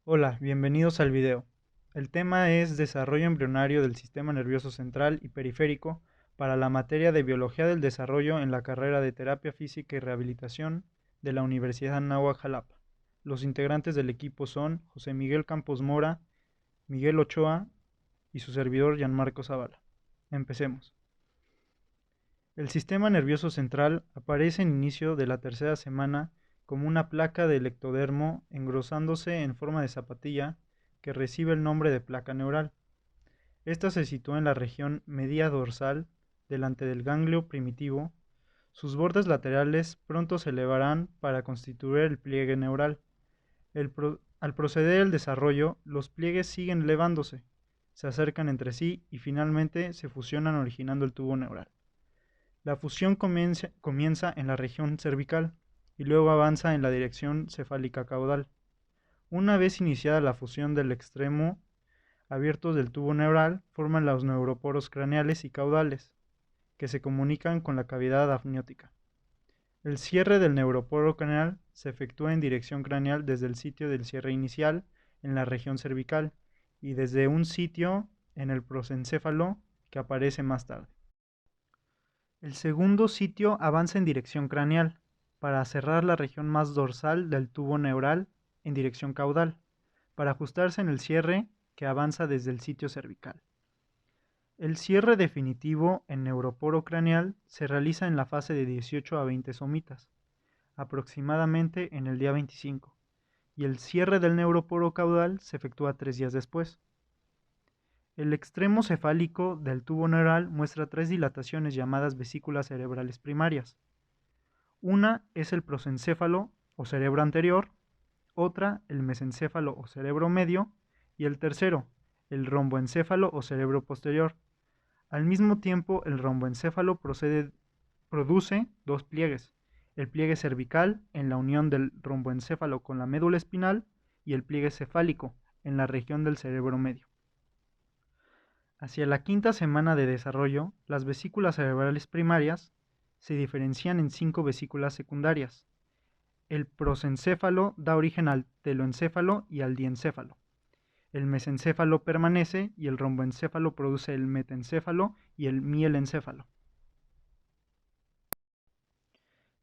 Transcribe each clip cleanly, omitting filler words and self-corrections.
Hola, bienvenidos al video. El tema es desarrollo embrionario del sistema nervioso central y periférico para la materia de biología del desarrollo en la carrera de terapia física y rehabilitación de la Universidad Anáhuac Jalapa. Los integrantes del equipo son José Miguel Campos Mora, Miguel Ochoa y su servidor Gianmarco Zavala. Empecemos. El sistema nervioso central aparece en inicio de la tercera semana como una placa del ectodermo engrosándose en forma de zapatilla que recibe el nombre de placa neural. Esta se sitúa en la región media dorsal delante del ganglio primitivo. Sus bordes laterales pronto se elevarán para constituir el pliegue neural. Al proceder el desarrollo, los pliegues siguen elevándose, se acercan entre sí y finalmente se fusionan originando el tubo neural. La fusión comienza en la región cervical y luego avanza en la dirección cefálica caudal. Una vez iniciada la fusión del extremo abiertos del tubo neural, forman los neuroporos craneales y caudales, que se comunican con la cavidad amniótica. El cierre del neuroporo craneal se efectúa en dirección craneal desde el sitio del cierre inicial en la región cervical y desde un sitio en el prosencéfalo que aparece más tarde. El segundo sitio avanza en dirección craneal, para cerrar la región más dorsal del tubo neural en dirección caudal, para ajustarse en el cierre que avanza desde el sitio cervical. El cierre definitivo en neuroporo craneal se realiza en la fase de 18 a 20 somitas, aproximadamente en el día 25, y el cierre del neuroporo caudal se efectúa 3 días después. El extremo cefálico del tubo neural muestra tres dilataciones llamadas vesículas cerebrales primarias. Una es el prosencéfalo o cerebro anterior, otra el mesencéfalo o cerebro medio y el tercero, el romboencéfalo o cerebro posterior. Al mismo tiempo, el romboencéfalo produce dos pliegues, el pliegue cervical en la unión del romboencéfalo con la médula espinal y el pliegue cefálico en la región del cerebro medio. Hacia la quinta semana de desarrollo, las vesículas cerebrales primarias se diferencian en 5 vesículas secundarias. El prosencéfalo da origen al teloencéfalo y al diencéfalo. El mesencéfalo permanece y el romboencéfalo produce el metencéfalo y el mielencéfalo.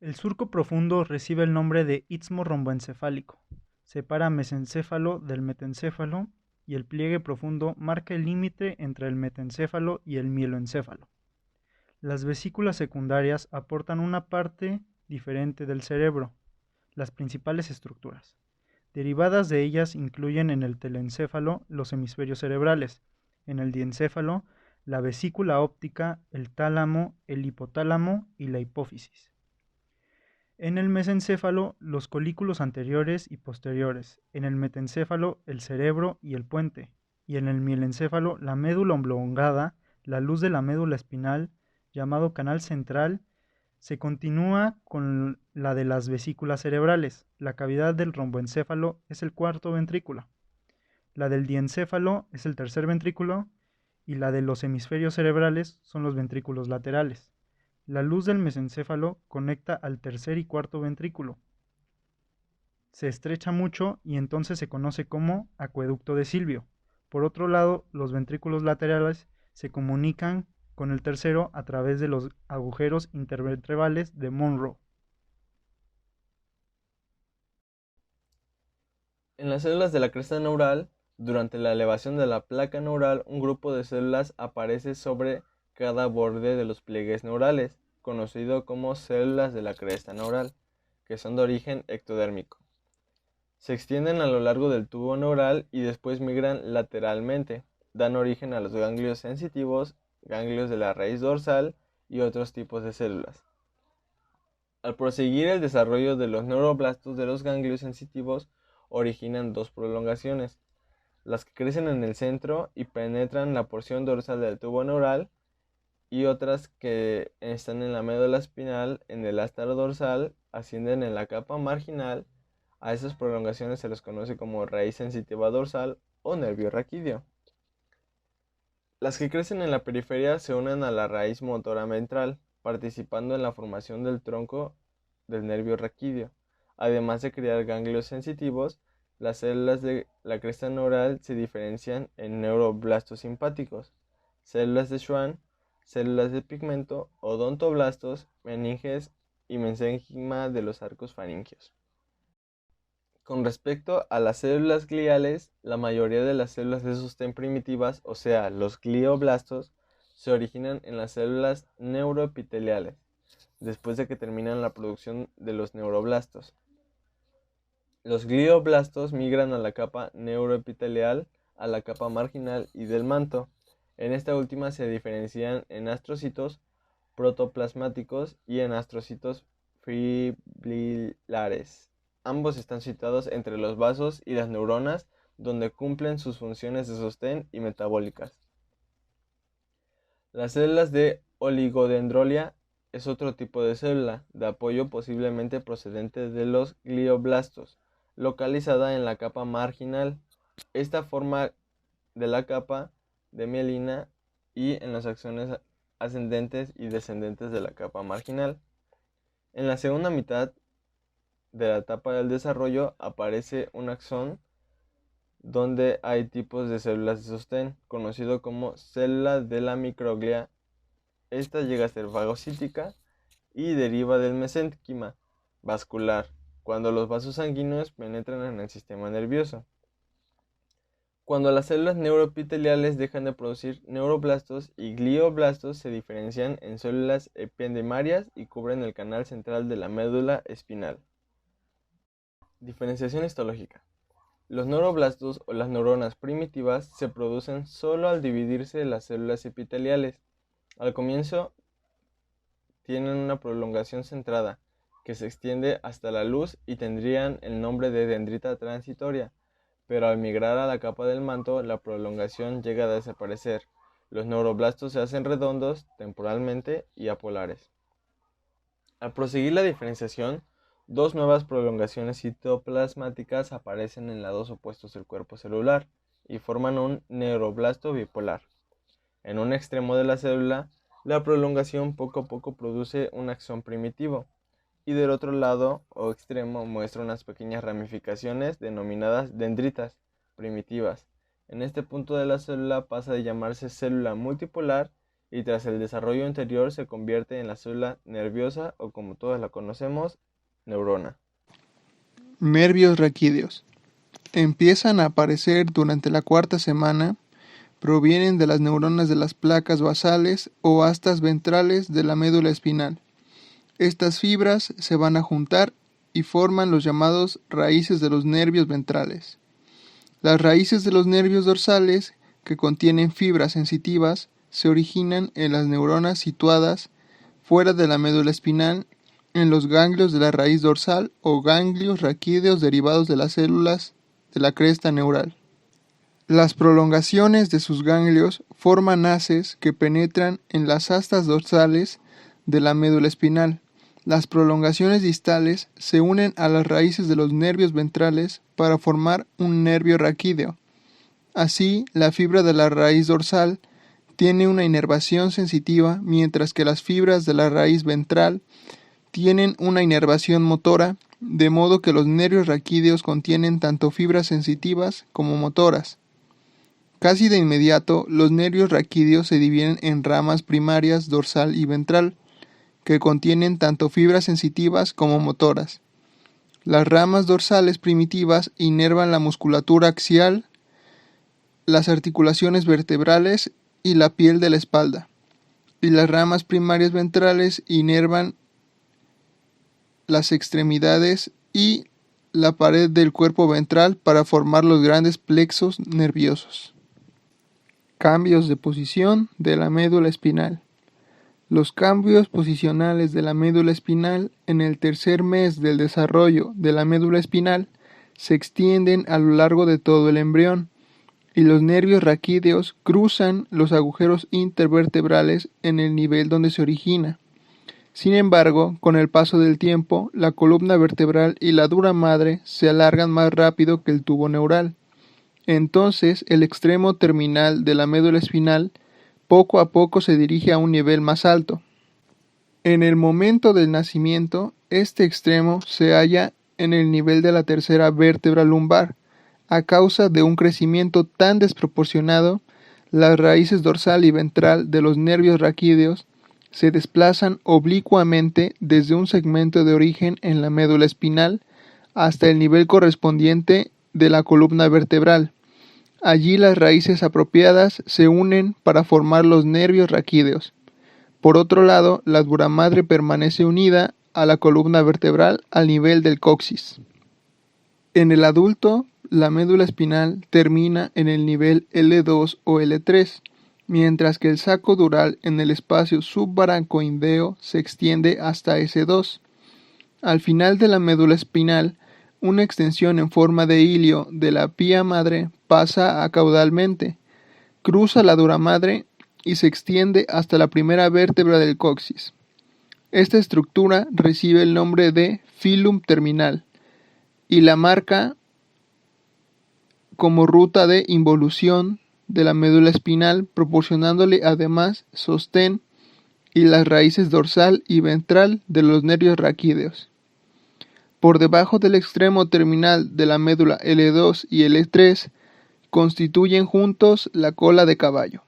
El surco profundo recibe el nombre de istmo romboencefálico. Separa mesencéfalo del metencéfalo y el pliegue profundo marca el límite entre el metencéfalo y el mieloencéfalo. Las vesículas secundarias aportan una parte diferente del cerebro, las principales estructuras. Derivadas de ellas incluyen en el telencéfalo los hemisferios cerebrales, en el diencéfalo la vesícula óptica, el tálamo, el hipotálamo y la hipófisis. En el mesencéfalo los colículos anteriores y posteriores, en el metencéfalo el cerebro y el puente, y en el mielencéfalo la médula oblongada, la luz de la médula espinal, llamado canal central, se continúa con la de las vesículas cerebrales. La cavidad del romboencéfalo es el cuarto ventrículo, la del diencéfalo es el tercer ventrículo y la de los hemisferios cerebrales son los ventrículos laterales. La luz del mesencéfalo conecta al tercer y cuarto ventrículo. Se estrecha mucho y entonces se conoce como acueducto de Silvio. Por otro lado, los ventrículos laterales se comunican con el tercero a través de los agujeros intervertebrales de Monro. En las células de la cresta neural, durante la elevación de la placa neural, un grupo de células aparece sobre cada borde de los pliegues neurales, conocido como células de la cresta neural, que son de origen ectodérmico. Se extienden a lo largo del tubo neural y después migran lateralmente, dan origen a los ganglios sensitivos, ganglios de la raíz dorsal y otros tipos de células. Al proseguir el desarrollo de los neuroblastos de los ganglios sensitivos, originan dos prolongaciones, las que crecen en el centro y penetran la porción dorsal del tubo neural, y otras que están en la médula espinal, en el ástaro dorsal, ascienden en la capa marginal. A esas prolongaciones se les conoce como raíz sensitiva dorsal o nervio raquídeo. Las que crecen en la periferia se unen a la raíz motora ventral, participando en la formación del tronco del nervio raquídeo, además de crear ganglios sensitivos Las células de la cresta neural se diferencian en neuroblastos simpáticos, células de Schwann, células de pigmento, odontoblastos, meninges y mesénquima de los arcos faringeos. Con respecto a las células gliales, la mayoría de las células de sostén primitivas, o sea, los glioblastos, se originan en las células neuroepiteliales, después de que terminan la producción de los neuroblastos. Los glioblastos migran a la capa neuroepitelial, a la capa marginal y del manto. En esta última se diferencian en astrocitos protoplasmáticos y en astrocitos fibrilares. Ambos están situados entre los vasos y las neuronas, donde cumplen sus funciones de sostén y metabólicas. Las células de oligodendrolia es otro tipo de célula de apoyo posiblemente procedente de los glioblastos, localizada en la capa marginal. Esta forma de la capa de mielina y en los axones ascendentes y descendentes de la capa marginal. En la segunda mitad de la etapa del desarrollo aparece un axón donde hay tipos de células de sostén, conocido como célula de la microglia. Esta llega a ser fagocítica y deriva del mesénquima vascular, cuando los vasos sanguíneos penetran en el sistema nervioso. Cuando las células neuroepiteliales dejan de producir neuroblastos y glioblastos, se diferencian en células ependimarias y cubren el canal central de la médula espinal. Diferenciación histológica. Los neuroblastos o las neuronas primitivas se producen solo al dividirse las células epiteliales. Al comienzo tienen una prolongación centrada que se extiende hasta la luz y tendrían el nombre de dendrita transitoria, pero al migrar a la capa del manto la prolongación llega a desaparecer. Los neuroblastos se hacen redondos temporalmente y apolares. Al proseguir la diferenciación, dos nuevas prolongaciones citoplasmáticas aparecen en lados opuestos del cuerpo celular y forman un neuroblasto bipolar. En un extremo de la célula, la prolongación poco a poco produce un axón primitivo, y del otro lado o extremo muestra unas pequeñas ramificaciones denominadas dendritas primitivas. En este punto de la célula pasa de llamarse célula multipolar y tras el desarrollo anterior se convierte en la célula nerviosa o, como todos la conocemos, neurona. Nervios raquídeos. Empiezan a aparecer durante la cuarta semana. Provienen de las neuronas de las placas basales o astas ventrales de la médula espinal. Estas fibras se van a juntar y forman los llamados raíces de los nervios ventrales. Las raíces de los nervios dorsales, que contienen fibras sensitivas, se originan en las neuronas situadas fuera de la médula espinal, en los ganglios de la raíz dorsal o ganglios raquídeos derivados de las células de la cresta neural. Las prolongaciones de sus ganglios forman haces que penetran en las astas dorsales de la médula espinal. Las prolongaciones distales se unen a las raíces de los nervios ventrales para formar un nervio raquídeo. Así, la fibra de la raíz dorsal tiene una inervación sensitiva, mientras que las fibras de la raíz ventral tienen una inervación motora, de modo que los nervios raquídeos contienen tanto fibras sensitivas como motoras. Casi de inmediato, los nervios raquídeos se dividen en ramas primarias dorsal y ventral, que contienen tanto fibras sensitivas como motoras. Las ramas dorsales primitivas inervan la musculatura axial, las articulaciones vertebrales y la piel de la espalda, y las ramas primarias ventrales inervan las extremidades y la pared del cuerpo ventral para formar los grandes plexos nerviosos. Cambios de posición de la médula espinal. Los cambios posicionales de la médula espinal en el tercer mes del desarrollo de la médula espinal se extienden a lo largo de todo el embrión, y los nervios raquídeos cruzan los agujeros intervertebrales en el nivel donde se origina. Sin embargo, con el paso del tiempo, la columna vertebral y la dura madre se alargan más rápido que el tubo neural. Entonces, el extremo terminal de la médula espinal poco a poco se dirige a un nivel más alto. En el momento del nacimiento, este extremo se halla en el nivel de la tercera vértebra lumbar, A causa de un crecimiento tan desproporcionado, las raíces dorsal y ventral de los nervios raquídeos se desplazan oblicuamente desde un segmento de origen en la médula espinal hasta el nivel correspondiente de la columna vertebral. Allí las raíces apropiadas se unen para formar los nervios raquídeos. Por otro lado, la dura madre permanece unida a la columna vertebral al nivel del coxis. En el adulto, la médula espinal termina en el nivel L2 o L3, mientras que el saco dural en el espacio subbaracoideo se extiende hasta S2. Al final de la médula espinal, una extensión en forma de hilio de la pía madre pasa caudalmente, cruza la dura madre y se extiende hasta la primera vértebra del coxis. Esta estructura recibe el nombre de filum terminal y la marca como ruta de involución de la médula espinal, proporcionándole además sostén y las raíces dorsal y ventral de los nervios raquídeos. Por debajo del extremo terminal de la médula L2 y L3 constituyen juntos la cola de caballo.